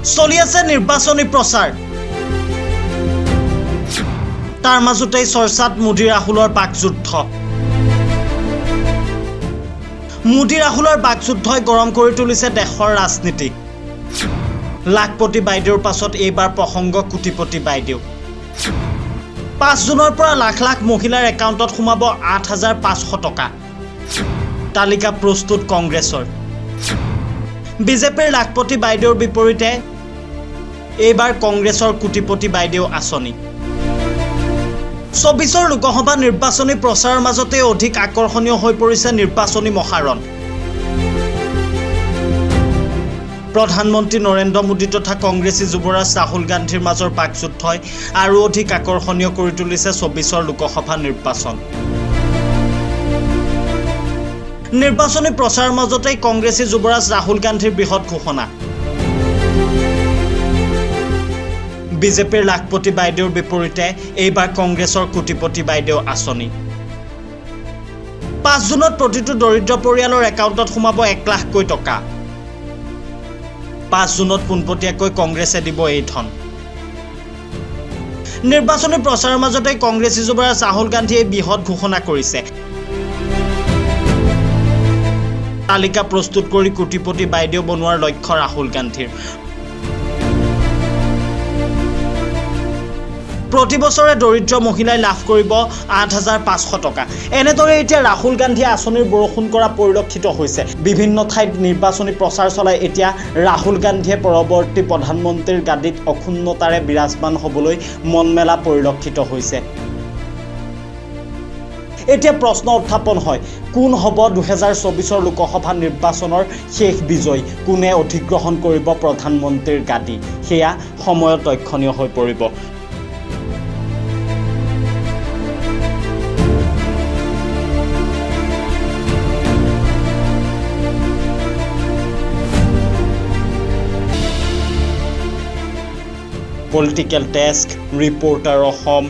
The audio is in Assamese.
চলি আছে নিৰ্বাচনী প্ৰচাৰ তাৰ মাজতেই চৰ্চাত মোদী ৰাহুলৰ বাকযুদ্ধ মোদী ৰাহুলৰ বাকযুদ্ধই গৰম কৰি তুলিছে দেশৰ ৰাজনীতি লাখপতি বাইদেউৰ পাছত এইবাৰ প্ৰসংগ কোটিপতি বাইদেউ 5 জুনৰ পৰা লাখ লাখ মহিলাৰ একাউণ্টত সোমাব 8,500 টকা তালিকা প্ৰস্তুত কংগ্ৰেছৰ বিজেপিৰ লাখপতি বাইদেউৰ বিপৰীতে এইবাৰ কংগ্ৰেছৰ কোটিপতি বাইদেউ আঁচনি 24ৰ লোকসভা নিৰ্বাচনী প্ৰচাৰৰ মাজতে অধিক আকৰ্ষণীয় হৈ পৰিছে নিৰ্বাচনী মহাৰণ প্ৰধানমন্ত্ৰী নৰেন্দ্ৰ মোদী তথা কংগ্ৰেছী যুৱৰাজ ৰাহুল গান্ধীৰ মাজৰ বাকযুদ্ধই আৰু অধিক আকৰ্ষণীয় কৰি তুলিছে 24ৰ লোকসভা নিৰ্বাচন নিৰ্বাচনী প্ৰচাৰৰ মাজতেই কংগ্ৰেছী যুৱৰাজ ৰাহুল গান্ধীৰ বৃহৎ ঘোষণা বিজেপিৰ লাখপতি বাইদেউৰ বিপৰীতে এইবাৰ কংগ্ৰেছৰ কোটিপতি বাইদেউ আঁচনি 5 জুনত প্ৰতিটো দৰিদ্ৰ পৰিয়ালৰ একাউণ্টত সোমাব 1 লাখকৈ টকা 5 জুনত পোনপটীয়াকৈ কংগ্ৰেছে দিব এই ধন নিৰ্বাচনী প্ৰচাৰৰ মাজতে কংগ্ৰেছী যুৱৰাজ ৰাহুল গান্ধীয়ে বৃহৎ ঘোষণা কৰিছে তালিকা প্ৰস্তুত কৰি কোটিপতি বাইদেউ বনোৱাৰ লক্ষ্য ৰাহুল গান্ধীৰ প্ৰতি বছৰে দৰিদ্ৰ মহিলাই লাভ কৰিব 8,500 টকা এনেদৰে এতিয়া ৰাহুল গান্ধীয়ে আঁচনিৰ বৰষুণ কৰা পৰিলক্ষিত হৈছে বিভিন্ন ঠাইত নিৰ্বাচনী প্ৰচাৰ চলাই এতিয়া ৰাহুল গান্ধীয়ে পৰৱৰ্তী প্ৰধানমন্ত্ৰীৰ গাদীত অক্ষুণ্ণতাৰে বিৰাজমান হ'বলৈ মন মেলা পৰিলক্ষিত হৈছে এতিয়া প্ৰশ্ন উত্থাপন হয় কোন হ'ব 2024ৰ লোকসভা নিৰ্বাচনৰ শেষ বিজয়ী কোনে অধিগ্ৰহণ কৰিব প্ৰধানমন্ত্ৰীৰ গাদী সেয়া সময়ত লক্ষণীয় হৈ পৰিব Political Desk, Reporter Home.